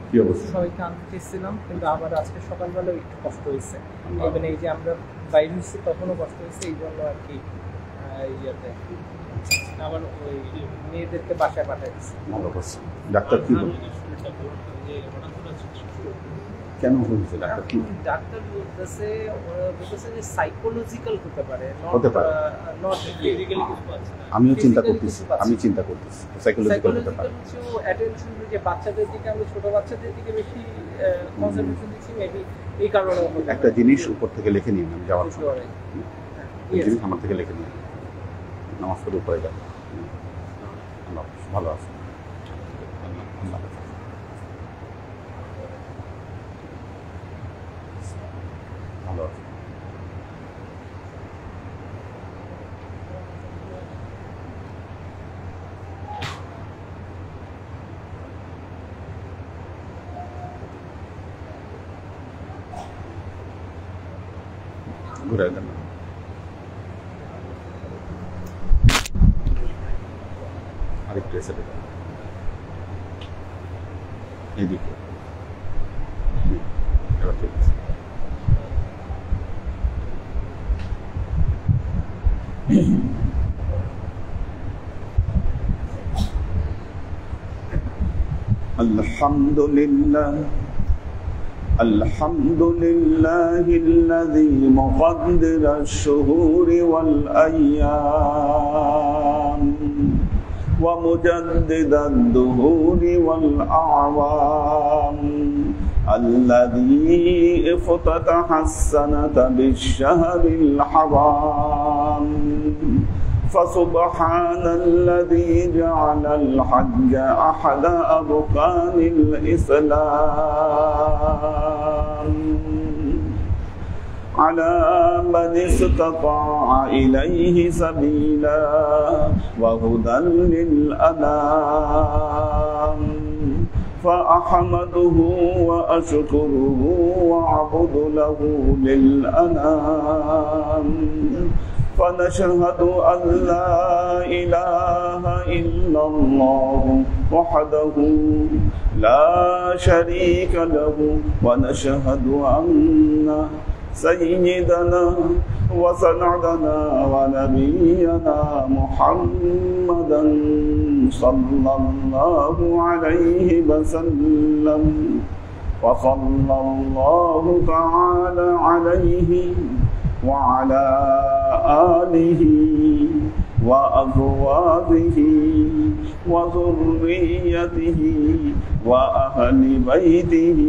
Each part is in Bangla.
কি অবস্থা? সবাইকে আনতে চেয়েছিলাম, কিন্তু আবার আজকে সকালবেলা একটু কষ্ট হয়েছে। ইভেন এই যে আমরা বাইরে হচ্ছি তখনও কষ্ট হয়েছে, এই জন্য আর কি ইয়েতে আবার ওই মেয়েদেরকে বাসায় পাঠিয়ে দিচ্ছি। ভালো করছে। ডাক্তার কি বলছে? কেন হয়েছে ডাক্তার কি? ডাক্তার বলতেছে যে সাইকোলজিক্যাল হতে পারে, হতে পারে। নট ফিজিক্যালি কিছু আছে। আমিও চিন্তা করতেছি সাইকোলজিক্যাল হতে পারে। অ্যাটেনশন যে বাচ্চাদের দিকে, আমরা ছোট বাচ্চাদের দিকে বেশি কনসেন্ট্রেশন দিচ্ছি, মেবি এই কারণে একটা জিনিস উপর থেকে লিখে নিন, আমি যাওয়ার সময় এই জিনিস আমার থেকে লিখে নিন, নামাজ পড়ে উপরে যাবো। ভালো আছে। ভালো আছে। ঘুরে দেন। আরেকটু এসে দেবেন এদিকে। এবার ঠিক আছে। আলহামদুলিল্লাহ الحمد لله الذي مقدر الشهور والأيام ومجدد الدهور والأعوام الذي افتتح السنة بالشهر الحرام فسبحان الذي جعل الحج أحد أركان الإسلام على من استطاع إليه سبيلا وهدى للأنام فأحمده وأشكره وأعبد له للأنام فنشهد أن لا إله إلا الله وحده لا شريك له ونشهد أن سيدنا وسندنا ونبينا محمدا صلى الله عليه وسلم وصلى الله تعالى عليه وعلى آله وأزواجه وذريته وأهل بيته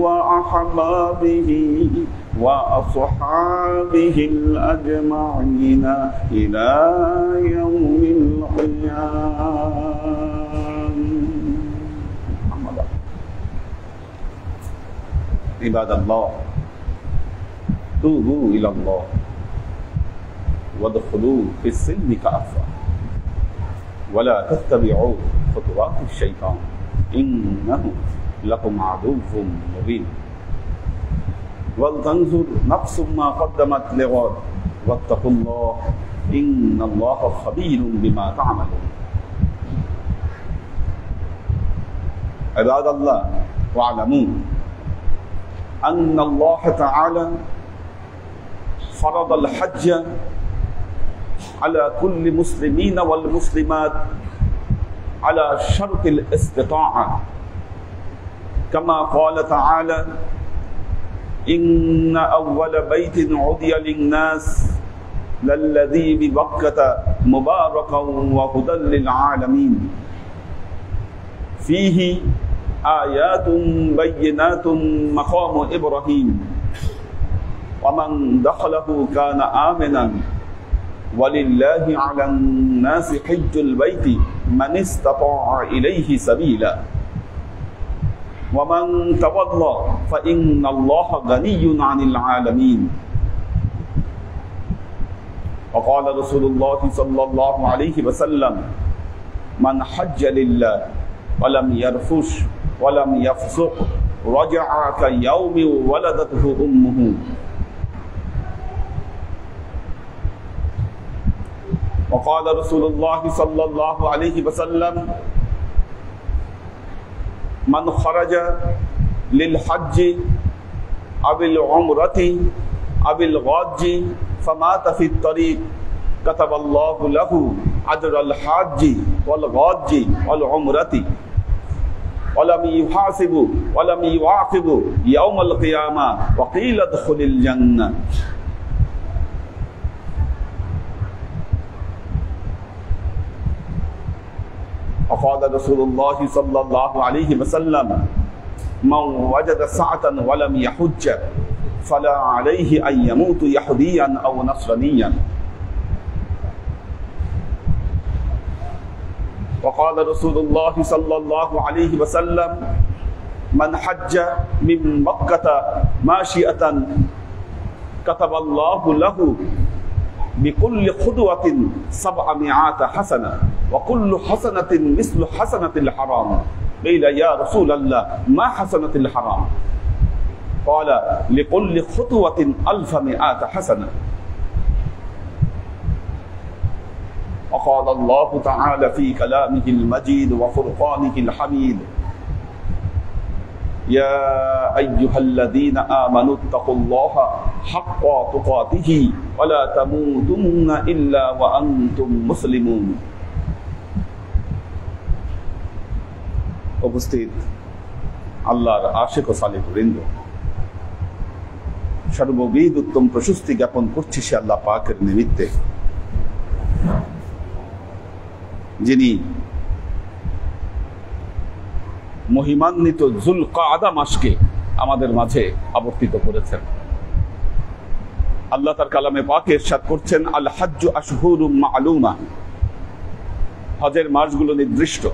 وأحبابه وأصحابه الأجمعين إلى يوم القيامة. عباد الله توبوا إلى الله وادخلوا في السلم كافة ولا تتبعوا خطوات الشيطان إنه لكم عدو مبين ولتنظر نفس ما قدمت لغد واتقوا الله إن الله خبير بما تعملون. عباد الله واعلموا أن الله تعالى فرض الحج على كل مسلمين والمسلمات على شرط الاستطاعة كما قال تعالى إن أول بيت عُدِيَ للناس للذي ببكة مباركا وهدى للعالمين فيه آيات بينات مقام إبراهيم ومن دخله كان آمنا ولله على الناس حج البيت من استطاع إليه سبيلا ومن تولى فإن الله غني عن العالمين. وقال رسول الله صلى الله عليه وسلم من حج لله ولم يرفث ولم يفسق رجع كيوم ولدته أمه. وقال رسول الله صلى الله عليه وسلم মান খারাজা লিল হজ্জি আবিল উমরাতি আবিল গাজ্জি ফামাতা ফিত তারিক কাতাবাল্লাহু লাহু আজরাল হাজ্জি ওয়াল গাজ্জি ওয়াল উমরাতি ওয়ালাম ইউহাসিবু ওয়ালাম ইউআকিবু ইয়াউমাল কিয়ামা ওয়া কিলা আদখুলিল জান্নাহ। وقال رسول الله صلى الله عليه وسلم من وجد سعة ولم يحج فلا عليه أن يموت يهوديا أو نصرانيا. وقال رسول الله صلى الله عليه وسلم من حج من مكة ماشية كتب الله له بكل خطوة 700 حسنة وكل حسنة مثل حسنة الحرام. قيل يا رسول الله ما حسنة الحرام؟ قال لكل خطوة 1100 حسنة. وقال الله تعالى في كلامه المجيد وفرقانه الحميد يا أيها الذين آمنوا اتقوا الله حق تقاته ولا تموتن إلا وأنتم مسلمون. উপস্থিত আল্লাহর আশিক ও সালিহ বৃন্দ, সর্ববিধ উত্তম প্রশস্তি জ্ঞাপন করছি সে আল্লাহ পাকের নিমিত্তে, যিনি মহিমান্বিত যুলকাদা মাসকে আমাদের মাঝে আবর্তিত করেছেন। আল্লাহ তার কালামে পাকে ইরশাদ করছেন, আল হাজ্জু আশহুরুম মা'লুমা, হজের মাসগুলো নির্দিষ্ট।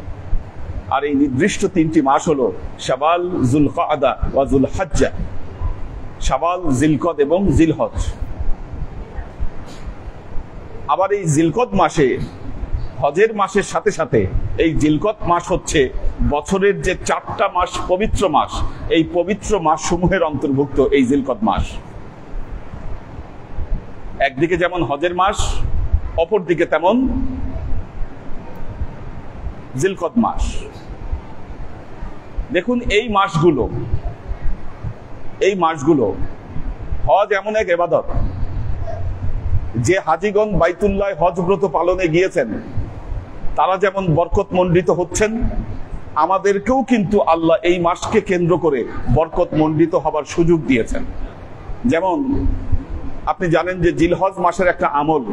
আর এই নির্দিষ্ট তিনটি মাস হলো শাওয়াল, যুলকাদা ওয়া যুলহজ্জা। শাওয়াল, জিলকদ এবং জিলহজ। আবার এই জিলকদ মাসে, হজের মাসের সাথে সাথে এই জিলকদ মাস হচ্ছে বছরের যে 4টা মাস পবিত্র মাস, এই পবিত্র মাস সমূহের অন্তর্ভুক্ত এই জিলকদ মাস। একদিকে যেমন হজের মাস, অপরদিকে তেমন জিলকদ মাস। দেখুন এই মাসগুলো হজ এমন এক ইবাদত, যে হাজীগণ বাইতুল্লাহ হজ ব্রত পালনে গিয়েছেন তারা যেমন বরকত মণ্ডিত হচ্ছেন, আমাদেরকেও কিন্তু আল্লাহ এই মাসকে কেন্দ্র করে বরকত মণ্ডিত হবার সুযোগ দিয়েছেন। যেমন আপনি জানেন যে জিলহজ মাসের একটা আমল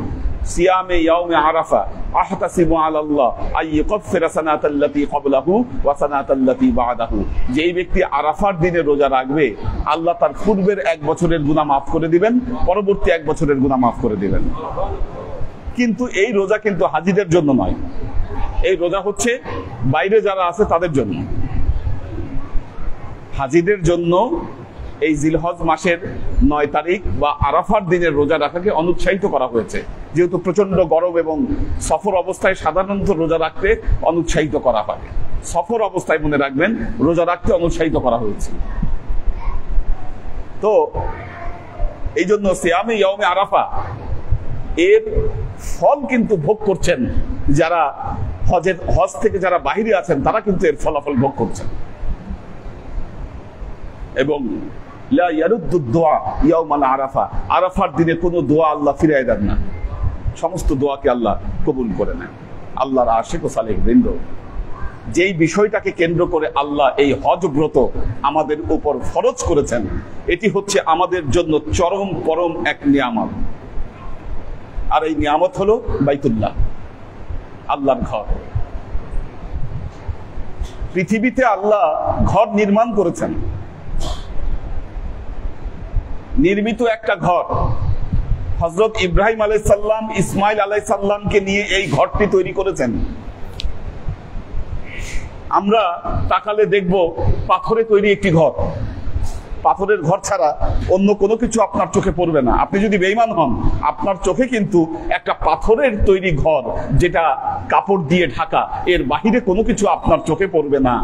সিয়ামে ইয়াউমে আরাফা আহতাসিবু আলাল্লাহ আইয়াকাফিরা সানাতাল্লাতী ক্বাবলাহু ওয়া সানাতাল্লাতী বা'দাহু। যেই ব্যক্তি আরাফার দিনে রোজা রাখবে আল্লাহ তার পূর্বের 1 বছরের গুনাহ মাফ করে দিবেন, পরবর্তী 1 বছরের গুনাহ মাফ করে দিবেন। কিন্তু এই রোজা কিন্তু হাজীদের জন্য নয়, এই রোজা হচ্ছে বাইরে যারা আছে তাদের জন্য। হাজীদের জন্য এই জিলহজ মাসের 9 তারিখ বা আরাফার দিনের রোজা রাখাকে অনুৎসাহিত করা হয়েছে, যেহেতু প্রচন্ড গরম এবং সফর অবস্থায় সাধারণত রোজা রাখতে অনুৎসাহিত করা হয়। সফর অবস্থায় মনে রাখবেন রোজা রাখতে অনুৎসাহিত করা হয়েছে। তো এই জন্য সিয়ামে ইয়াউমে আরাফা এর ফল কিন্তু ভোগ করছেন যারা হজ থেকে যারা বাহিরে আছেন, তারা কিন্তু এর ফলাফল ভোগ করছেন। এবং লা ইয়ারুদ্দু দুআ ইয়াউমাল আরাফা, আরাফার দিনে কোনো দোয়া আল্লাহ ফিরিয়ে দেন না, সমস্ত দোয়াকে আল্লাহ কবুল করে নেন। আল্লাহর আশিক ও সালেহ বৃন্দ, যেই বিষয়টাকে কেন্দ্র করে আল্লাহ এই হজ ব্রত আমাদের উপর ফরজ করেছেন, এটি হচ্ছে আমাদের জন্য চরম পরম এক নিয়ামত। আর এই নিয়ামত হলো বাইতুল্লাহ, আল্লাহর ঘর। পৃথিবীতে আল্লাহ ঘর নির্মাণ করেছেন, নির্মিত একটা ঘর। হযরত ইব্রাহিম আলাইহিস সালাম ইসমাইল আলাইহিস সালামকে নিয়ে এই ঘরটি তৈরি করেছেন। আমরা তাকালে দেখব পাথরে তৈরি একটি ঘর। পাথরের ঘর ছাড়া অন্য কোনো কিছু আপনার চোখে পড়বে না। আপনি যদি বেঈমান হন, আপনার চোখে কিন্তু একটা পাথরের তৈরি ঘর যেটা কাপড় দিয়ে ঢাকা, এর বাহিরে কোনো কিছু আপনার চোখে পড়বে না।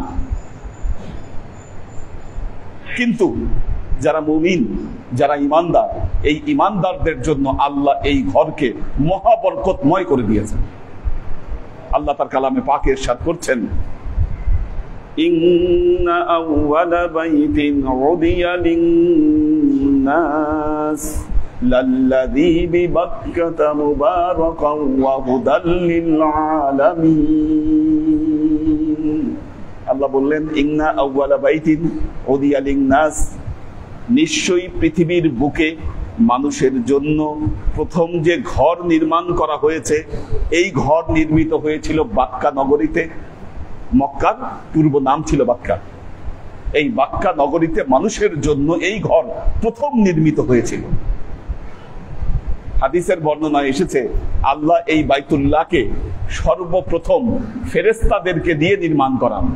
কিন্তু যারা মুমিন, যারা ইমানদার, এই ইমানদারদের জন্য আল্লাহ এই ঘরকে মহাবরকতময় করে দিয়েছেন। আল্লাহ তার কালামে পাকে ইরশাদ করছেন, ইন্না আউওয়ালা বাইতিন উদিয়া লিন-নাস লাল্লাযী বিবাক্কাতা মুবারাকান ওয়া হুদাল লিল-আলামিন। আল্লাহ বললেন, ইন্না আউওয়ালা বাইতিন উদিয়া লিন-নাস, নিশ্চয়ই পৃথিবীর বুকে মানুষের জন্য প্রথম যে ঘর নির্মাণ করা হয়েছে, এই ঘর নির্মিত হয়েছিল বাক্কা নগরীতে। মক্কার পূর্ব নাম ছিল বাক্কা। এই বাক্কা নগরীতে মানুষের জন্য এই ঘর প্রথম নির্মিত হয়েছিল। হাদিসের বর্ণনায় এসেছে, আল্লাহ এই বাইতুল্লাহকে সর্বপ্রথম ফেরেশতাদেরকে দিয়ে নির্মাণ করান।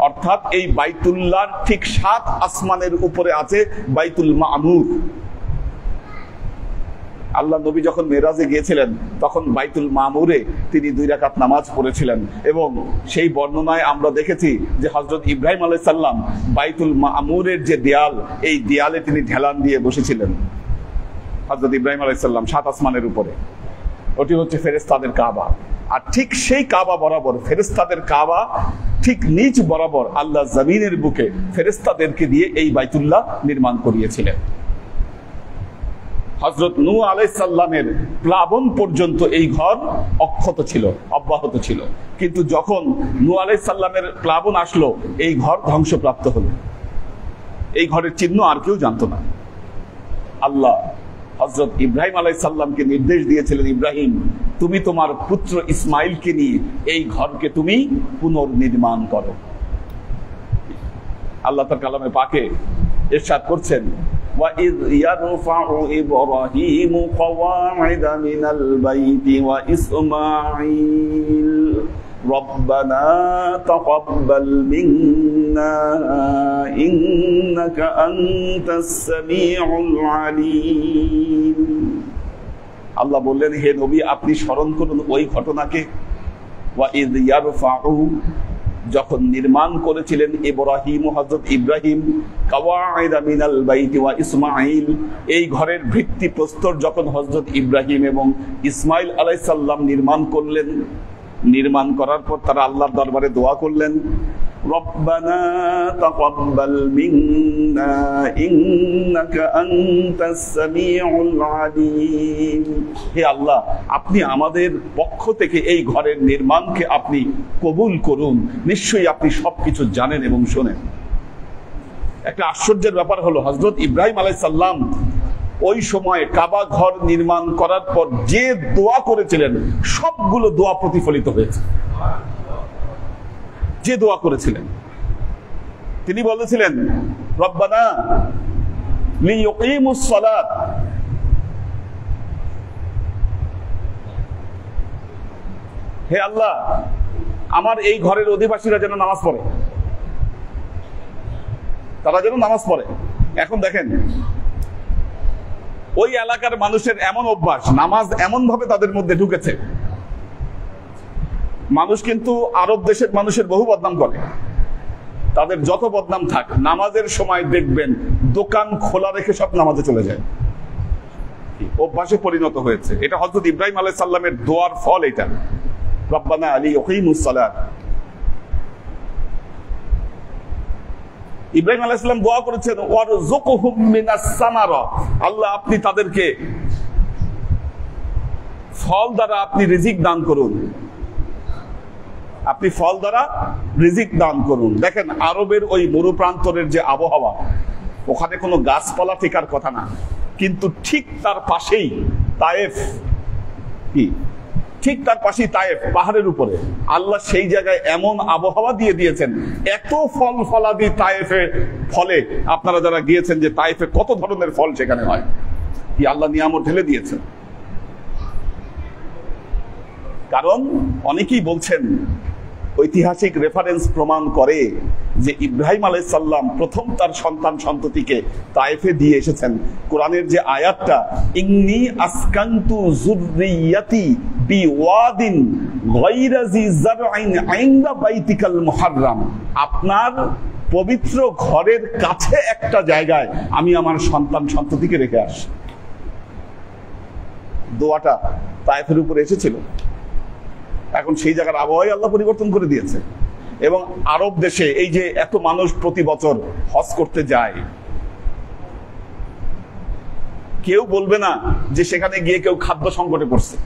অর্থাৎ এই বাইতুল্লাহর ঠিক 7 আসমানের উপরে আছে বাইতুল মামুর। আল্লাহ নবী যখন মেরাজে গিয়েছিলেন তখন বাইতুল মামুরে তিনি 2 রাকাত নামাজ পড়েছিলেন, এবং সেই বর্ণনায় আমরা দেখেছি যে হযরত ইব্রাহিম আলাইহিস সালাম বাইতুল মামুরের যে দেয়াল, এই দেয়ালে তিনি ঢেলান দিয়ে বসেছিলেন। হযরত ইব্রাহিম আলাইহিস সালাম 7 আসমানের উপরে, ওটি হচ্ছে ফেরেশতাদের কাবা। আর ঠিক সেই কাবা বরাবর, ফেরেশতাদের কাবা ঠিক নিচ বরাবর আল্লাহ জমিনের বুকে ফেরেশতাদেরকে দিয়ে এই বাইতুল্লাহ নির্মাণ করিয়েছিলেন। হযরত নূহ আলাইহিস সালামের প্লাবন পর্যন্ত এই ঘর অক্ষত ছিল, অব্যাহত ছিল। কিন্তু যখন নূহ আলাইহিস সালামের প্লাবন আসলো, এই ঘর ধ্বংসপ্রাপ্ত হলো। এই ঘরের চিহ্ন আর কেউ জানতো না। আল্লাহ হযরত ইব্রাহিম আলাইহিস সালামকে নির্দেশ দিয়েছিলেন, ইব্রাহিম, তুমি তোমার পুত্র ইসমাইলকে নিয়ে এই ঘরকে তুমি পুনর্নির্মাণ করো। আল্লাহ তার কালামে পাকে ইরশাদ করছেন, وَإِذْ يَرْفَعُ إِبْرَاهِيمُ قَوَاعِدَ مِنَ الْبَيْتِ وَإِسْمَاعِيلُ رَبَّنَا تَقَبَّلْ مِنَّا إِنَّكَ أَنْتَ السَّمِيعُ الْعَلِيمُ। আল্লাহ বললেন, হে নবী, আপনি স্মরণ করুন ওই ঘটনাকে। وَإِذْ يَرْفَعُ, যখন নির্মাণ করেছিলেন ইব্রাহিম, হযরত ইব্রাহিম, কাওয়াইদা মিনাল বাইতি ওয়া ইসমাঈল, এই ঘরের ভিত্তি প্রস্তর যখন হযরত ইব্রাহিম এবং ইসমাঈল আলাইহিস সালাম নির্মাণ করলেন, নির্মাণ করার পর তারা আল্লাহর দরবারে দোয়া করলেন, রব্বানা তাকাব্বাল মিন্না ইন্নাকা আনতাস সামিউল আলিম। হে আল্লাহ, আপনি আমাদের পক্ষ থেকে এই ঘরের নির্মাণকে আপনি কবুল করুন, নিশ্চয়ই আপনি সবকিছু জানেন এবং শোনেন। একটা আশ্চর্যের ব্যাপার হলো, হযরত ইব্রাহিম আলাইহিস সালাম ওই সময় কাবা ঘর নির্মাণ করার পর যে দোয়া করেছিলেন, সবগুলো দোয়া প্রতিফলিত হয়েছে। যে দোয়া করেছিলেন, তিনি বলেছিলেন, রব্বানা লিইয়ুকিমুস সালাত, হে আল্লাহ, আমার এই ঘরের অধিবাসীরা যেন নামাজ পড়ে, তারা যেন নামাজ পড়ে। এখন দেখেন, ওই এলাকার মানুষের এমন অভ্যাস, নামাজ এমন ভাবে তাদের মধ্যে ঢুকেছে। মানুষ কিন্তু আরব দেশের মানুষের বহু বদনাম করে, তাদের যত বদনাম থাক, নামাজের সময় দেখবেন দোকান খোলা রেখে সব নামাজে চলে যায়। অভ্যাসে পরিণত হয়েছে। এটা হযরত ইব্রাহিম আলাইহিস সালামের দোয়ার ফল। এটা রব্বানা লিইয়ুকিমুস সালাত। ইব্রাহিম আলাইহিস সালাম দোয়া করেছেন, ওয়ারযুকহুম মিনাস সামারা, আল্লাহ আপনি তাদেরকে ফল দ্বারা আপনি রিজিক দান করুন, আপনি ফল দ্বারা রিজিক দান করুন। দেখেন, আরবের ওই মরু প্রান্তরের যে আবহাওয়া, ওখানে কোনো গাছপালা থাকার কথা না, কিন্তু ঠিক তার পাশেই তায়েফ, কি ঠিক তার পাশেই তায়েফ, পাহাড়ের উপরে আল্লাহ সেই জায়গায় এমন আবহাওয়া দিয়ে দিয়েছেন, এত ফল ফলাদি তায়েফে ফলে। আপনারা যারা গিয়েছেন, যে তায়েফে কত ধরনের ফল সেখানে হয়, কি আল্লাহ নিয়ামত ঢেলে দিয়েছেন। কারণ অনেকেই বলছেন, ঐতিহাসিক রেফারেন্স প্রমাণ করে যে ইব্রাহিম আলাইহিস সালাম প্রথম তার সন্তান সন্ততিকে তায়েফে দিয়ে এসেছেন। কোরআনের যে আয়াতটা, ইন্নী আসকানতু যুররিয়াতি বিওয়াদিন গায়রা জি যারইন ইনদা বাইতিকাল মুহাররাম, আপনার পবিত্র ঘরের কাছে একটা জায়গায় আমি আমার সন্তান সন্ততিকে রেখে আসি। দোয়াটা তায়েফের উপরে এসেছিল। এখন সেই জায়গার আবহাওয়াই আল্লাহ পরিবর্তন করে দিয়েছে। এবং আরব দেশে এই যে এত মানুষ প্রতি বছর হজ করতে যায়, কেউ বলবে না যে সেখানে গিয়ে কেউ খাদ্য সংকটে পড়ছে।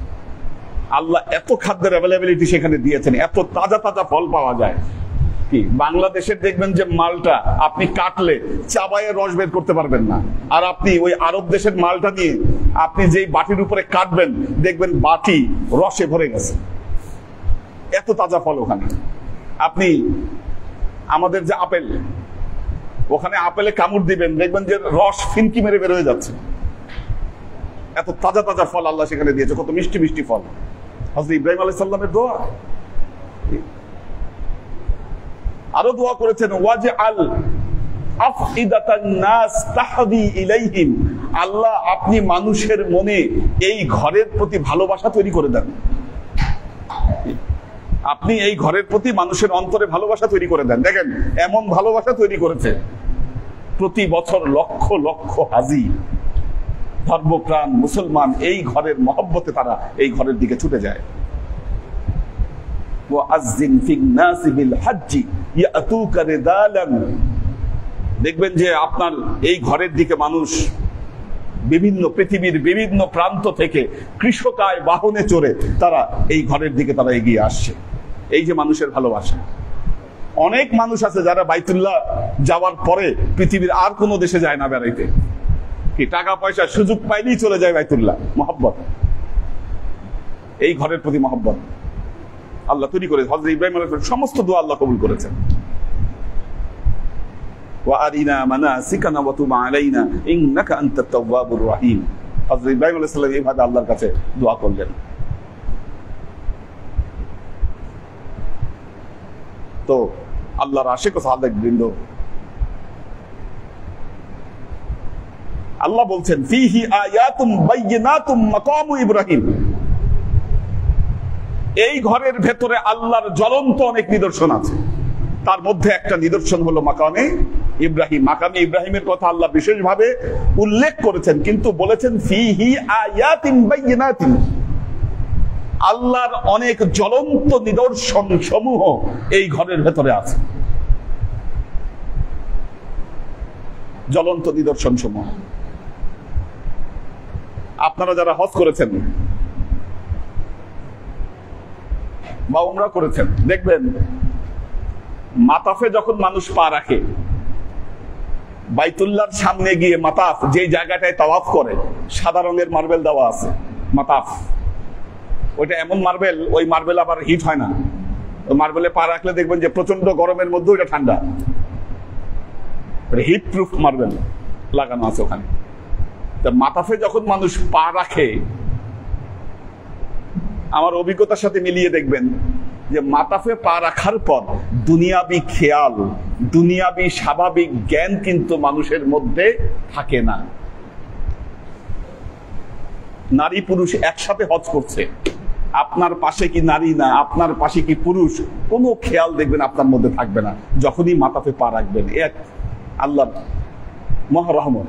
আল্লাহ এত খাদ্যের অ্যাভেলেবিলিটি সেখানে দিয়েছেন, এত তাজা তাজা ফল পাওয়া যায়। কি বাংলাদেশের দেখবেন যে মালটা আপনি কাটলে চাবাইয়ের রস বের করতে পারবেন না, আর আপনি ওই আরব দেশের মালটা নিয়ে আপনি যেই বাটির উপরে কাটবেন দেখবেন বাটি রসে ভরে গেছে, এত তাজা ফল ওখানে। আপনি আমাদের যে আপেল, ওখানে আপেলে কামড় দিবেন দেখবেন যে রস ফিনকি মেরে বের হয়ে যাচ্ছে, এত তাজা তাজা ফল আল্লাহ সেখানে দিয়েছে, কত মিষ্টি মিষ্টি ফল। হযরত ইব্রাহিম আলাইহিস সালামের দোয়া। আরো দোয়া করেছেন ওয়াজআল আফইদাতান নাস তাহদি ইলাইহিম, আল্লাহ আপনি মানুষের মনে এই ঘরের প্রতি ভালোবাসা তৈরি করে দেন। আপনি এই ঘরের প্রতি মানুষের অন্তরে ভালোবাসা তৈরি করে দেন। দেখেন এমন ভালোবাসা তৈরি করেছে, প্রতি বছর লক্ষ লক্ষ হাজি ধর্মপ্রাণ মুসলমান এই ঘরের মহব্বতে তারা এই ঘরের দিকে ছুটে যায়। দেখবেন যে আপনার এই ঘরের দিকে মানুষ বিভিন্ন পৃথিবীর বিভিন্ন প্রান্ত থেকে কৃষকায় বাহনে চড়ে তারা এই ঘরের দিকে তারা এগিয়ে আসছে। এই যে মানুষের ভালোবাসা। অনেক মানুষ আছে যারা বাইতুল্লাহ যাওয়ার পরে পৃথিবীর আর কোনো দেশে যায় না বেড়াইতে, কি টাকা পয়সা সুযোগ পাইলেই চলে যায় বাইতুল্লাহ। মহব্বত, এই ঘরের প্রতি মহব্বত আল্লাহ তৈরি করে। হযরত ইব্রাহিম আলাইহিস সমস্ত দোয়া আল্লাহ কবুল করেছেন। ওয়া আরিনা মানাসিকানা ওয়া তুব আলাইনা ইন্নাকা আনতাত তাওয়াবুর রহিম। হযরত ইব্রাহিম আলাইহিস সালাম এইভাবে আল্লাহর কাছে দোয়া করলেন। তো আল্লাহর আশিক ও সাদেক বৃন্দ, আল্লাহ বলছেন ফিহি আয়াতুম বাইয়িনাতুম মাকামু ইব্রাহিম, এই ঘরের ভেতরে আল্লাহর জ্বলন্ত অনেক নিদর্শন আছে। তার মধ্যে একটা নিদর্শন হলো মাকামে ইব্রাহিম। মাকামে ইব্রাহিমের কথা আল্লাহ বিশেষভাবে উল্লেখ করেছেন, কিন্তু বলেছেন ফিহি আয়াতিন বাইয়িনাতিন, আল্লাহর অনেক জ্বলন্ত নিদর্শন সমূহ এই ঘরের ভেতরে আছে। জ্বলন্ত নিদর্শন সমূহ। আপনারা যারা হজ করেছেন বা উমরা করেছেন দেখবেন মাতাফে যখন মানুষ পা রাখে, বাইতুল্লাহর সামনে গিয়ে মাতাফ যে জায়গাটায় তাওয়াফ করে সাদা রঙের মার্বেল দেওয়া আছে মাতাফ। ওইটা এমন মার্বেল, ওই মার্বেল আবার হিট হয় না। মার্বেলে পা রাখলে দেখবেন যে প্রচন্ড গরমের মধ্যে ওইটা ঠান্ডা, হিট প্রুফ মার্বেল লাগানো আছে ওখানে। মাতাফে যখন মানুষ পা রাখে, আমার অভিজ্ঞতার সাথে মিলিয়ে দেখবেন যে মাতাফে পা রাখার পর দুনিয়াবি খেয়াল, দুনিয়াবি স্বাভাবিক জ্ঞান কিন্তু মানুষের মধ্যে থাকে না। নারী পুরুষ একসাথে হজ করছে, আপনার পাশে কি নারী না আপনার পাশে কি পুরুষ, কোনো খেয়াল দেখবেন আপনার মধ্যে থাকবে না যখনই মাতাফে পা রাখবেন। এক আল্লাহর মহারহমত।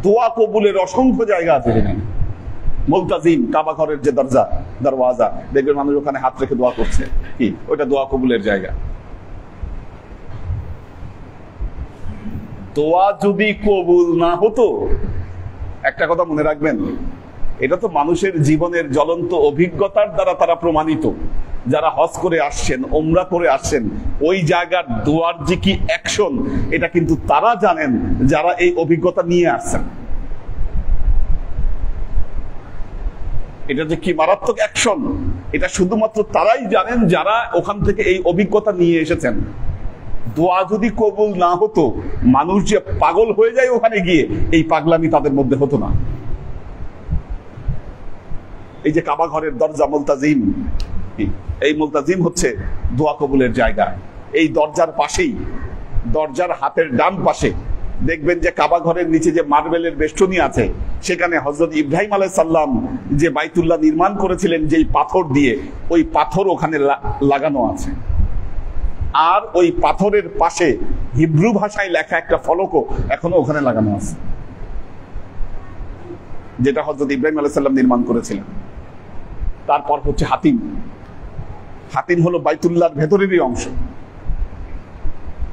দোয়া কবুলের অসংখ্য জায়গা আছে সেখানে। মুলতাজিম, কাবা ঘরের যে দরওয়াজা, দেখবেন মানুষ ওখানে হাত রেখে দোয়া করছে, কি ওইটা দোয়া কবুলের জায়গা। দোয়া যদি কবুল না হতো, একটা কথা মনে রাখবেন, এটা তো মানুষের জীবনের জ্বলন্ত অভিজ্ঞতার দ্বারা তারা প্রমাণিত। যারা হজ করে আসছেন, ওমরা করে আসছেন, ওই জায়গার দোয়ার যে কি অ্যাকশন, এটা কিন্তু তারা জানেন যারা এই অভিজ্ঞতা নিয়ে আসছেন। এটা যে কি মারাত্মক অ্যাকশন, এটা শুধুমাত্র তারাই জানেন যারা ওখান থেকে এই অভিজ্ঞতা নিয়ে এসেছেন। দোয়া যদি কবুল না হতো, মানুষ যে পাগল হয়ে যায় ওখানে গিয়ে, এই পাগলামি তাদের মধ্যে হতো না। এই যে কাবা ঘরের দরজা মুলতাজিম, এই মুলতাজিম হচ্ছে দোয়া কবুলের জায়গা। এই দরজার পাশেই, দরজার হাতের ডান পাশে দেখবেন যে কাবা ঘরের নিচে যে মার্বেলের বেষ্টনী আছে, সেখানে হযরত ইব্রাহিম আলাইহিস সালাম যে বাইতুল্লাহ নির্মাণ করেছিলেন যেই পাথর দিয়ে, ওই পাথর ওখানে লাগানো আছে। আর ওই পাথরের পাশে হিব্রু ভাষায় লেখা একটা ফলকও এখনো ওখানে লাগানো আছে, যেটা হযরত ইব্রাহিম আলাইহিস সালাম নির্মাণ করেছিলেন। তারপর হচ্ছে হাতিম, হাতিম হলো বাইতুল্লাহর ভেতরেরই অংশ।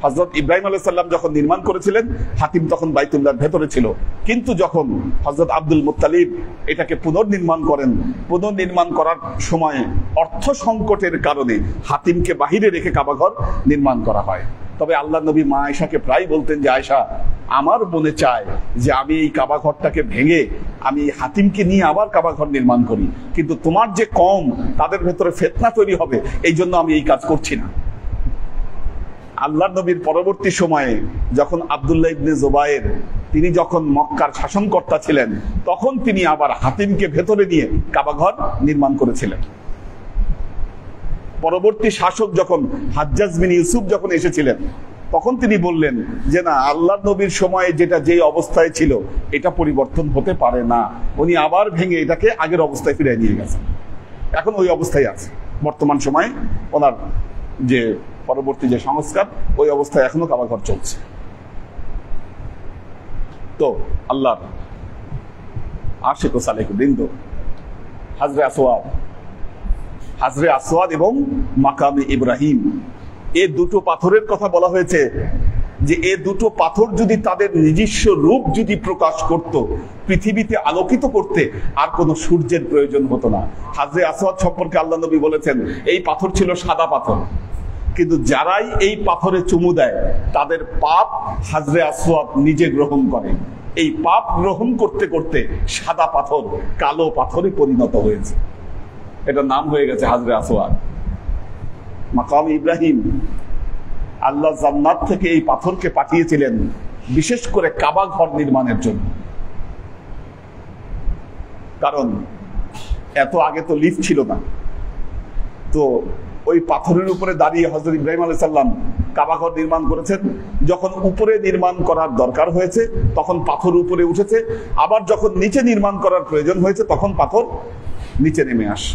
হযরত ইব্রাহিম আলাইহিস সালাম যখন নির্মাণ করেছিলেন, হাতিম তখন বাইতুল্লাহর ভেতরে ছিল। কিন্তু যখন হযরত আব্দুল মুত্তালিব এটাকে পুনর্নির্মাণ করেন, পুনর্নির্মাণ করার সময় অর্থ সংকটের কারণে হাতিমকে বাহিরে রেখে কাবাঘর নির্মাণ করা হয়। তবে আল্লাহ নবী মা আয়েশাকে প্রায় বলতেন যে, আয়েশা, আমার মনে চায় যে আমি এই কাবাঘরটাকে ভেঙে আমি হাতিমকে নিয়ে আবার কাবাঘর নির্মাণ করি, কিন্তু তোমার যে কম, তাদের ভেতরে ফিতনা তৈরি হবে, এই জন্য আমি এই কাজ করছি না। আল্লাহ নবীর পরবর্তী সময়ে যখন আব্দুল্লাহ ইবনে জুবায়ের তিনি যখন মক্কার শাসনকর্তা ছিলেন, তখন তিনি আবার হাতিমকে ভেতরে নিয়ে কাবাঘর নির্মাণ করেছিলেন। পরবর্তী শাসক যখন হাজ্জাজ বিন ইউসুফ যখন এসেছিলেন, তখন তিনি বললেন যে না, আল্লাহ নবীর সময়ে যেটা যে অবস্থায় ছিল এটা পরিবর্তন হতে পারে না। উনি আবার ভেঙে এটাকে আগের অবস্থায় ফিরিয়ে নিয়ে গেছেন, এখন ওই অবস্থায় আছে। বর্তমান সময়ে ওনার যে পরবর্তী যে সংস্কার, ওই অবস্থায় এখনো কাবাঘর চলছে। তো আল্লাহ আশিক ও সালেক বৃন্দ, হাজরে আসওয়াদ এবং মাকামে ইব্রাহিম, এই দুটো পাথরের কথা বলা হয়েছে যে এই দুটো পাথর যদি তাদের নিজস্ব রূপ যদি প্রকাশ করত, পৃথিবীতে আলোকিত করতে আর কোনো সূর্যের প্রয়োজন হতো না। হাজরে আসওয়াদ সম্পর্কে আল্লাহ নবী বলেছেন, এই পাথর ছিল সাদা পাথর, কিন্তু যারাই এই পাথরে চুমু দেয় তাদের পাপ হাজরে আসওয়াদ নিজে গ্রহণ করে। এই পাপ গ্রহণ করতে করতে সাদা পাথর কালো পাথরে পরিণত হয়েছে, এটার নাম হয়ে গেছে হাজরে আসওয়াদ। মাকাম ইব্রাহিম, আল্লাহ জান্নাত থেকে এই পাথরকে পাঠিয়েছিলেন বিশেষ করে কাবা ঘর নির্মাণের জন্য। কারণ এত আগে তো লিফট ছিল না, তো ওই পাথরের উপরে দাঁড়িয়ে হযরত ইব্রাহিম আলাইহিস সালাম কাবাঘর নির্মাণ করেছেন। যখন উপরে নির্মাণ করার দরকার হয়েছে তখন পাথর উপরে উঠেছে, আবার যখন নিচে নির্মাণ করার প্রয়োজন হয়েছে তখন পাথর নিচে নেমে আসে।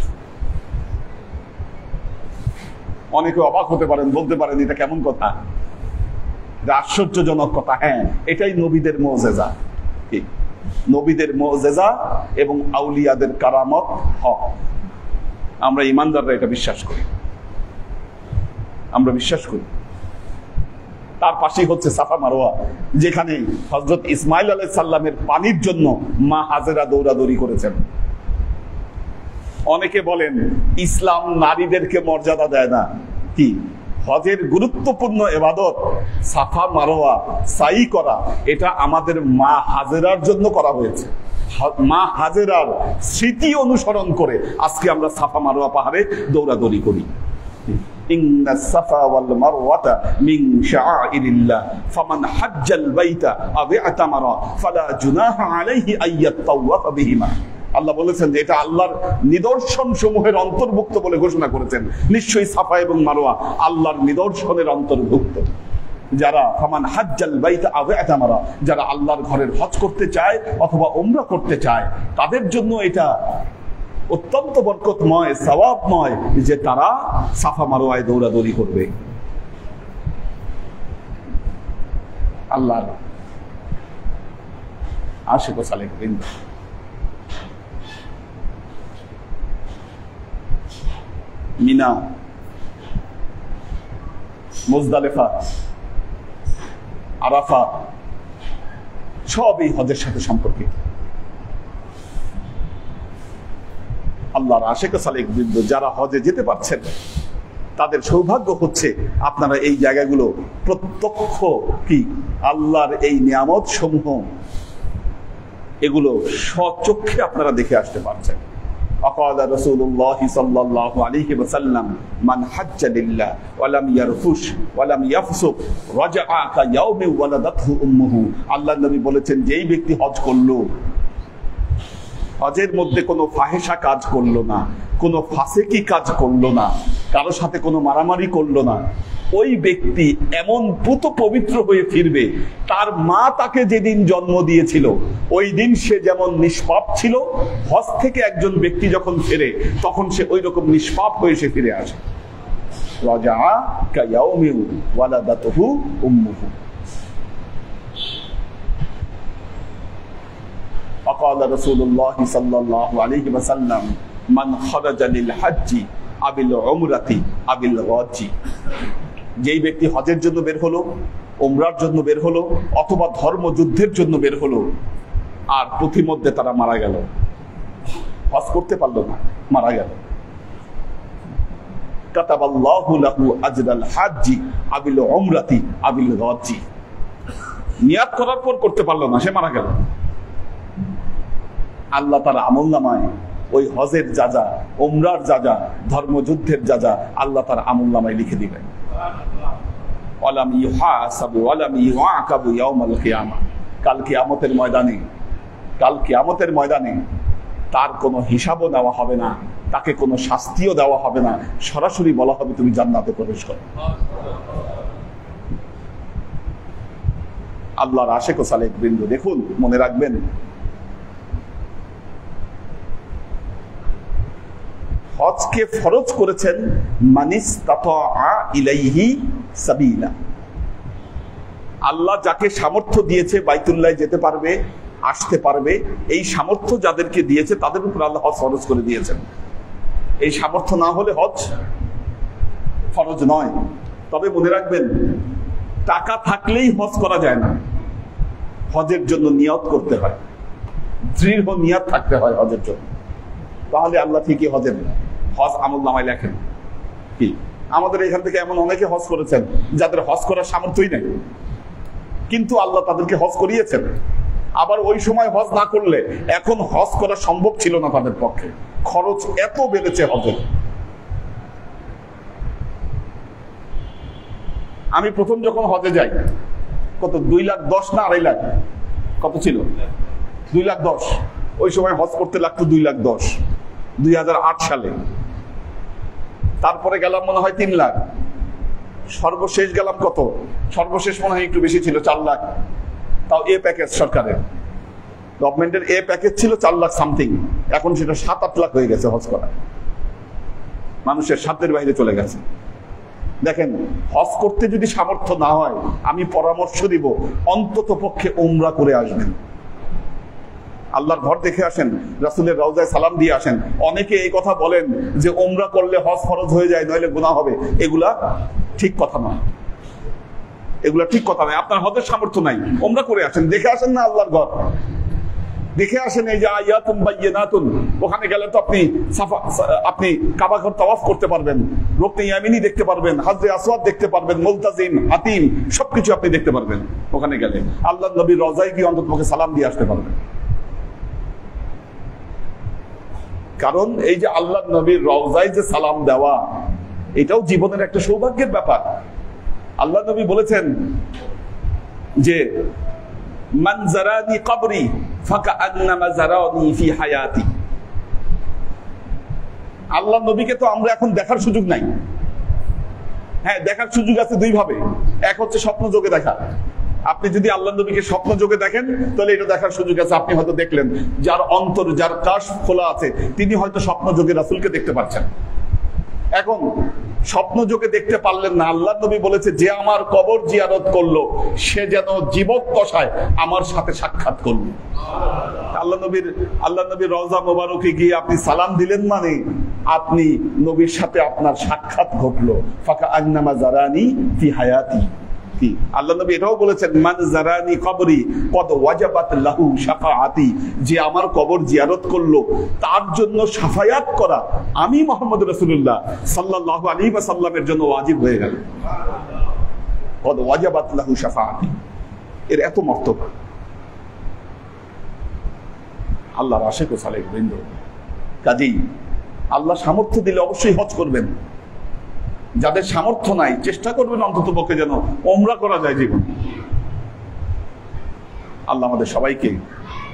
অনেকে অবাক হতে পারেন, বলতে পারেন এটা কেমন কথা, এটা আশ্চর্যজনক কথা। হ্যাঁ, এটাই নবীদের মুজিজা। কি? নবীদের মুজিজা এবং আউলিয়াদের কারামত হক। আমরা ইমানদাররা এটা বিশ্বাস করি, আমরা বিশ্বাস করি। তার পাশেই হচ্ছে সাফা মারোয়া, যেখানে হযরত ইসমাইল আলাইহিস সালামের পানির জন্য মা হাজেরা দৌড়াদৌড়ি করেছেন। অনেকে বলেন ইসলাম নারীদেরকে মর্যাদা দেয় না। কি? হজের গুরুত্বপূর্ণ ইবাদত সাফা মারোয়া সাই করা, এটা আমাদের মা হাজেরার জন্য করা হয়েছে। মা হাজেরার স্মৃতি অনুসরণ করে আজকে আমরা সাফা মারোয়া পাহাড়ে দৌড়াদৌড়ি করি। ইন্না সাফা ওয়াল মারওয়াতা মিন শাআইরিল্লাহ ফামান হাজ্জাল বাইতা আও ইতামারা ফালা জুনাহা আলাইহি আইয়াতাওয়াফা বিহিমা। আল্লাহ বলেছেন যে এটা আল্লাহর নিদর্শন সমূহের অন্তর্ভুক্ত বলে ঘোষণা করেছেন। নিশ্চয়ই সাফা এবং মারওয়া আল্লাহর নিদর্শনের অন্তর্ভুক্ত। যারা ফামান হাজ্জাল বাইতা আও ইতামারা, যারা আল্লাহর ঘরের হজ করতে চায় অথবা উমরা করতে চায়, তাদের জন্য এটা অত্যন্ত বরকতময়, সওয়াবময় যে তারা সাফা মারওয়ায় দৌড়াদৌড়ি করবে। আল্লাহর আশিক ও সালেক বৃন্দ, মিনা, মুজদালিফা, আরাফা সব এই হজের সাথে সম্পর্কিত। আল্লাহর আশিক ও সালেক বৃন্দ, যারা হজে যেতে পারছেন তাদের সৌভাগ্য হচ্ছে আপনারা এই জায়গাগুলো প্রত্যক্ষ কি আল্লাহর এই নিয়ামত সমূহ এগুলো স্বচক্ষে আপনারা দেখে আসতে পারছেন। أقال رسول الله صلى الله عليه وسلم من حج لله ولم يرفث ولم يفسق رجع كيوم ولدته أمه। আল্লাহর নবী বলেছেন, যেই ব্যক্তি হজ করলো, হজের মধ্যে কোনো ফাহেসা কাজ করলো না, কোনো ফাসেকি কাজ করলো না, কারোর সাথে কোনো মারামারি করলো না, ওই ব্যক্তি এমন পুত পবিত্র হয়ে ফিরবে তার মা তাকে যেদিন জন্ম দিয়েছিল ওই দিন সে যেমন নিষ্পাপ ছিল, হজ থেকে একজন ব্যক্তি যখন ফেরে তখন সে ওই রকম নিষ্পাপ হয়ে সে ফিরে আসে। রাজা কায়াউমি ওয়ালাদাতুহু উম্মুহু। وقال رسول الله صلى الله عليه وسلم من خرج للحج আবিল উমরাতি আবিল গজি। যেই ব্যক্তি হজের জন্য বের হলো, উমরার জন্য বের হলো, অথবা ধর্মযুদ্ধের জন্য বের হলো, আর পথিমধ্যে তারা মারা গেল, হজ করতে পারলো না, মারা গেল, কাতাবাল্লাহু লাহু আজরাল হাজ্জি আবিল উমরাতি আবিল গজি। নিয়াত করার পর করতে পারলো না, সে মারা গেল, আল্লাহ তার আমলনামায় ওই হজের যা যা, উমরার যা যা, ধর্মযুদ্ধের যা যা, আল্লাহ তার আমলনামায় লিখে দিবেন। ওয়ালাম ইউহাসাবু ওয়ালাম ইউআকাবু ইয়াউমাল কিয়ামাহ। কাল কিয়ামতের ময়দানে, কাল কিয়ামতের ময়দানে তার কোনো হিসাবও দেওয়া হবে না, তাকে কোনো শাস্তিও দেওয়া হবে না, সরাসরি বলা হবে তুমি জান্নাতে প্রবেশ করো। আল্লাহর আশিক ও সালেক বৃন্দ, দেখুন, মনে রাখবেন, হজকে ফরজ করেছেন মানিস্তাতা ইলাইহি সাবিলা। আল্লাহ যাকে সামর্থ্য দিয়েছে বাইতুল্লাহ যেতে পারবে, আসতে পারবে, এই সামর্থ্য যাদেরকে দিয়েছে তাদের উপর আল্লাহ হজ ফরজ করে দিয়েছেন। এই সামর্থ্য না হলে হজ ফরজ নয়। তবে মনে রাখবেন, টাকা থাকলেই হজ করা যায় না, হজের জন্য নিয়ত করতে হয়, দৃঢ় নিয়ত থাকতে হয় হজের জন্য, তাহলে আল্লাহ ঠিকই হজ আমলনামায় লেখেন। কি আমাদের এখান থেকে এমন অনেকে হজ করেছেন যাদের হজ করার সামর্থ্যই নেই, কিন্তু আল্লাহ তাদেরকে হজ করিয়েছেন। আবার ওই সময় হজ না করলে এখন হজ করা সম্ভব ছিল না তাদের পক্ষে, খরচ এত বেড়েছে হজের। আমি প্রথম যখন হজে যাই, কত 2,10,000 না 2,50,000, কত ছিল? 2,10,000। ওই সময় হজ করতে লাগতো 2,10,000, 2008 সালে। তারপরে গেলাম মনে হয় 3 লাখ, সর্বশেষ গেলাম কত? সর্বশেষ মনে হয় একটু বেশি ছিল, 4 লাখ। তাও এ প্যাকেজ, সরকারের গভর্নমেন্টের এ প্যাকেজ ছিল 4 লাখ সামথিং, এখন সেটা 7-8 লাখ হয়ে গেছে হজ করা, মানুষের সাধ্যের বাইরে চলে গেছে। দেখেন, হজ করতে যদি সামর্থ্য না হয়, আমি পরামর্শ দিব অন্তত পক্ষে উমরা করে আসবেন, আল্লাহর ঘর দেখে আসেন, রাসূলের রওজায় সালাম দিয়ে আসেন। অনেকে এই কথা বলেন যে উমরা করলে হজ ফরজ হয়ে যায়, নইলে গুনাহ হবে। এগুলা ঠিক কথা নয়, এগুলা ঠিক কথা নয়। আপনার হজের সামর্থ্য নাই, উমরা করে আসেন, দেখে আসেন না আল্লাহর ঘর, দেখে আসেন। এই যে আয়াতুন বাইয়িনাতুন, ওখানে গেলে তো আপনি কাবা ঘর তাওয়াফ করতে পারবেন, রুকনে ইয়ামিনী দেখতে পারবেন, হাজরে আসওয়াদ দেখতে পারবেন, মুলতাজিম, হাতিম, সবকিছু আপনি দেখতে পারবেন ওখানে গেলে। আল্লাহর নবীর রওজায় গিয়ে অন্তত সালাম দিয়ে আসতে পারবেন। কারণ এই যে আল্লাহর নবীর রওজায় যে সালাম দেওয়া, এটাও জীবনের একটা সৌভাগ্যের ব্যাপার। আল্লাহ নবী বলেছেন যে মান জারানি কবরি ফাকাআন্নামা জারানি ফি হায়াতি। আল্লাহর নবীকে তো আমরা এখন দেখার সুযোগ নাই। হ্যাঁ, দেখার সুযোগ আছে দুই ভাবে। এক হচ্ছে স্বপ্ন যোগে দেখা। আপনি যদি আল্লাহ নবীকে স্বপ্ন যোগে দেখেন, তাহলে এটা দেখার সুযোগ আছে। আপনি হয়তো দেখলেন, যার অন্তর, যার কাশ খোলা আছে, তিনি হয়তো স্বপ্ন যোগে রাসূলকে দেখতে পাচ্ছেন। এখন স্বপ্ন যোগে দেখতে পারলেন না, আল্লাহ নবী বলেছে যে আমার কবর জিয়ারত করলো, সে যেন জীবদ্দশায় আমার সাথে সাক্ষাৎ করলো। আল্লাহ নবীর রওজা মোবারকে গিয়ে আপনি সালাম দিলেন, মানে আপনি নবীর সাথে আপনার সাক্ষাৎ ঘটলো। ফাকা আন্নামা জারানি ফি হায়াতি। কি আল্লাহ নবী এটাও বলেছেন, মান জারানি কবরি কদ ওয়াজাবাত লাহু শাফাআতি। যে আমার কবর জিয়ারত করলো, তার জন্য শাফায়াত করা আমি মুহাম্মদ রাসূলুল্লাহ সাল্লাল্লাহু আলাইহি ওয়াসাল্লামের জন্য ওয়াজিব হয়ে গেল। কদ ওয়াজাবাত লাহু শাফাআতি, এর এত মর্তবা। আল্লাহর আশিক ও সালেক বৃন্দ, কাজেই আল্লাহ সামর্থ্য দিলে অবশ্যই হজ করবেন। যাদের সামর্থ্য নাই, চেষ্টা করবেন অন্তত পক্ষে যেন উমরা করা যায় জীবন। আল্লাহ আমাদের সবাইকে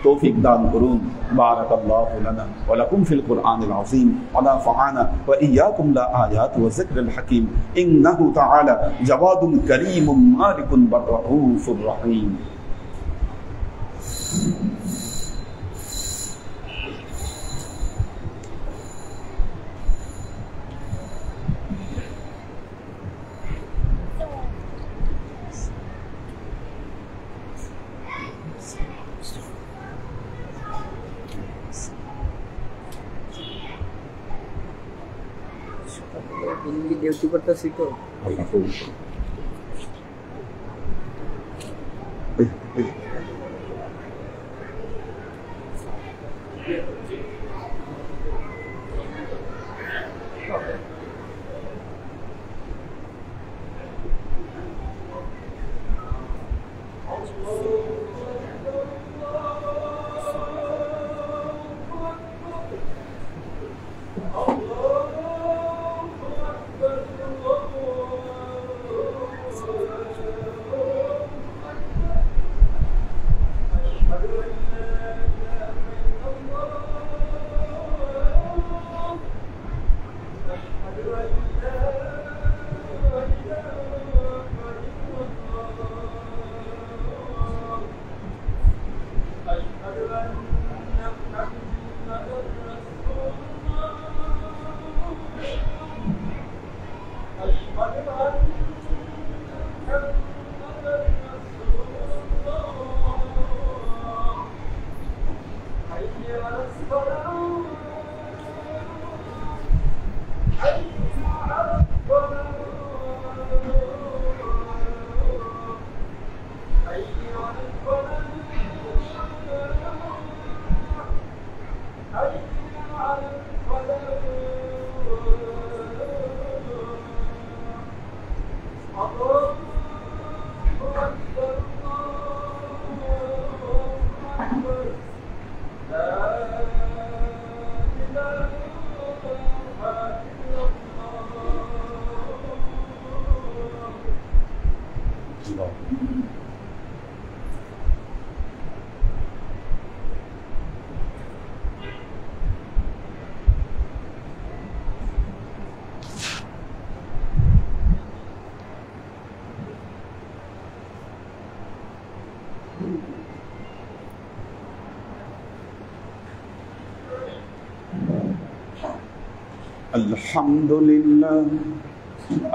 তৌফিক দান করুন। বারাকাল্লাহু লানা ওয়া লাকুম ফিল কুরআনিল আযীম ওয়া নাফা'ানা ওয়া ইয়্যাকুম লা আয়াতি ওয়া যিকরিল হাকীম ইন্নাহু তাআলা জাওয়াদুন কারীমুম মালিকুন বাররাউফুর রহিম। দিল্লি ডিউটি করতেছি তো।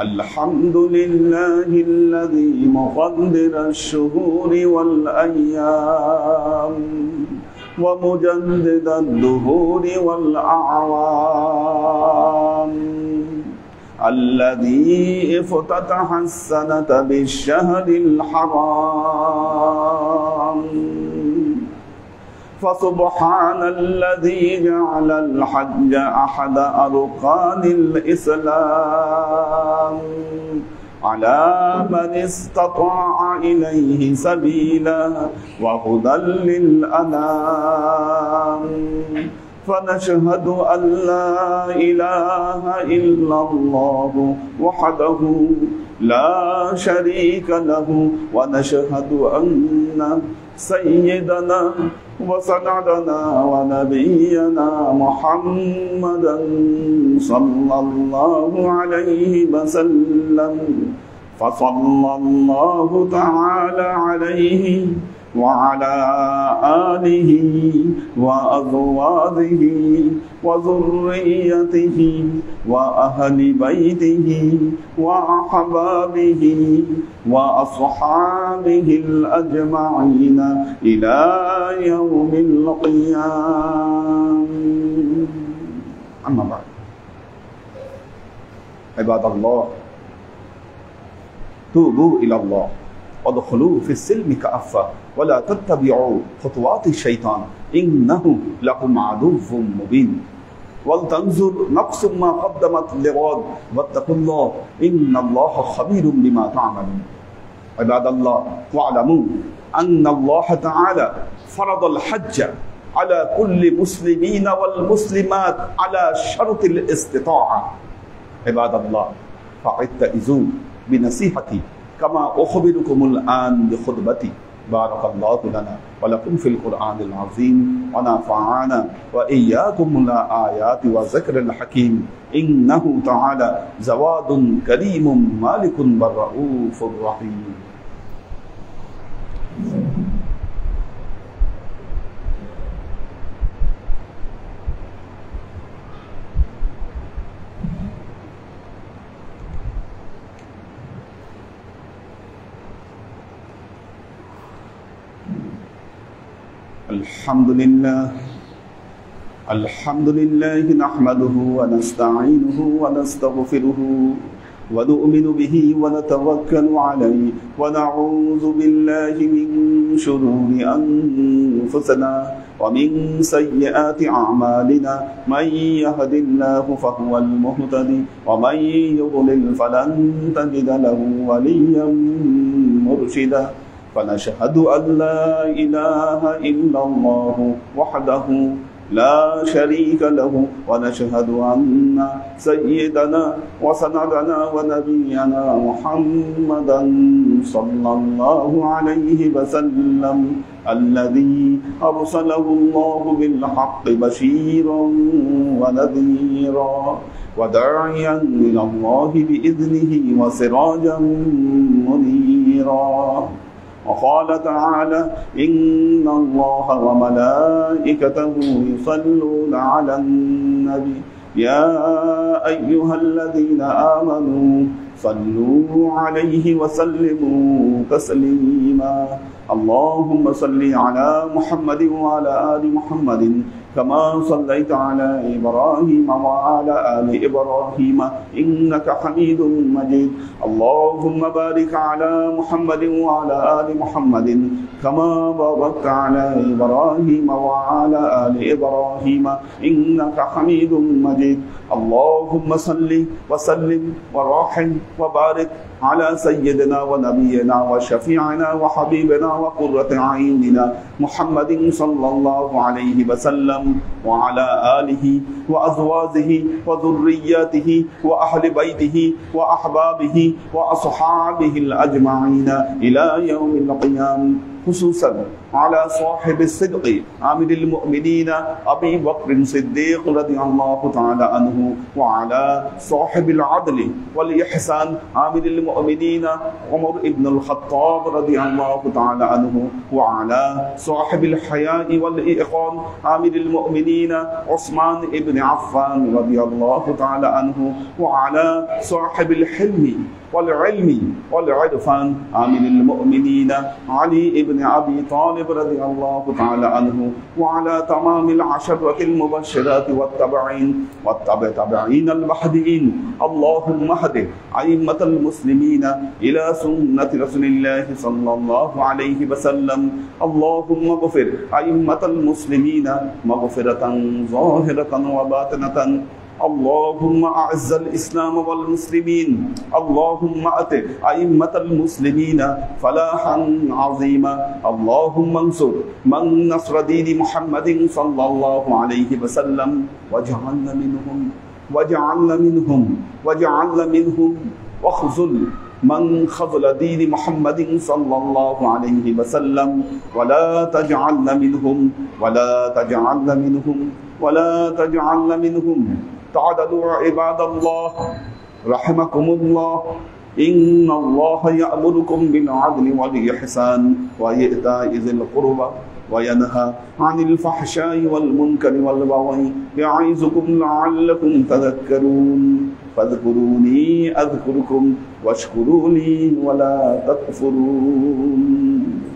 الحمد لله الذي مقدر الشهور والأيام ومجدد الدهور والأعوام، الذي افتتح السنة بالشهر الحرام، فسبحان الذي جعل الحج أحد أركان الإسلام على من استطاع إليه سبيلا وهدى للأنام، فنشهد أن لا إله إلا الله وحده لا شريك له، ونشهد أن سيدنا وسندنا ونبينا محمدا صلى الله عليه وسلم، فصلى الله تعالى عليه وعلى آله وأزواجه وذريته وأهل بيته وأحبابه وأصحابه الأجمعين إلى يوم القيامة. أما بعد، عباد الله، توبوا إلى الله وادخلوا في السلم كافة ولا تتبعوا خطوات الشيطان إنه لكم عدو مبين، ولتنظر نفس ما قدمت لغد واتقوا الله إن الله خبير بما تعملون. عباد الله، واعلموا أن الله تعالى فرض الحج على كل مسلمين والمسلمات على شرط الاستطاعة. عباد الله، فاعتئذوا بنصيحتي كما أخبركم الآن بخطبتي. بارك الله لنا ولكم في القرآن العظيم ونفعنا وإياكم الآيات والذكر الحكيم، إنه تعالى جواد كريم مالك بالرؤوف الرحيم. الحمد لله الحمد لله نحمده ونستعينه ونستغفره ونؤمن به ونتوكل عليه ونعوذ بالله من شرور أنفسنا ومن سيئات أعمالنا من يهد الله فهو المهتدي ومن يضلل فلن تجد له وليا مرشدا فنشهد أن لا إله إلا الله وحده لا شريك له ونشهد أن سيدنا وسندنا ونبينا محمدا صلى الله عليه وسلم الذي أرسله الله بالحق بشيرا ونذيرا وداعيا إلى الله بإذنه وسراجا منيرا وقال تعالى إن الله وملائكته يصلون على النبي يا أيها الذين آمنوا صلوا عليه وسلموا تسليما اللهم صل على محمد وعلى آل محمد كما صليت على إبراهيم وعلى آل إبراهيم إنك حميد مجيد اللهم بارك على محمد وعلى آل محمد كما باركت على إبراهيم وعلى آل إبراهيم إنك حميد مجيد اللهم صل وسلم ورحم وبارك على سيدنا ونبينا وشفيعنا وحبيبنا وقرة أعيننا محمد صلى الله عليه وسلم وعلى آله وأزواجه وذرياته وأهل بيته وأحبابه وأصحابه الأجمعين إلى يوم القيامة خصوصا على صاحب الصدق عامل المؤمنين أبي بكر الصديق رضي الله تعالى عنه وعلى صاحب العدل والإحسان عامل المؤمنين عمر بن الخطاب رضي الله تعالى عنه وعلى صاحب الحياء والإيقان عامل المؤمنين عثمان بن عفان رضي الله تعالى عنه وعلى صاحب الحلم والعلم والعرفان عامل المؤمنين علي بن أبي طالب رضي الله تعالى عنه وعلى تمام العشرة المبشرات والتابعين المهديين اللهم اهد أئمة المسلمين إلى سنة رسول الله صلى الله عليه وسلم اللهم اغفر أئمة المسلمين مغفرة ظاهرة وباطنة اللهم أعز الإسلام والمسلمين اللهم أت أئمة المسلمين فلاحا عظيما اللهم انصر من نصر دين محمد صلى الله عليه وسلم واجعلنا منهم واخذل من خذل دين محمد صلى الله عليه وسلم ولا تجعلنا منهم تعدلوا عباد الله رحمكم الله إن الله يأمركم بالعدل والإحسان وإيتاء ذي القربى وينهى عن الفحشاء والمنكر والبغي يعظكم لعلكم تذكرون فاذكروني أذكركم واشكروا لي ولا تكفرون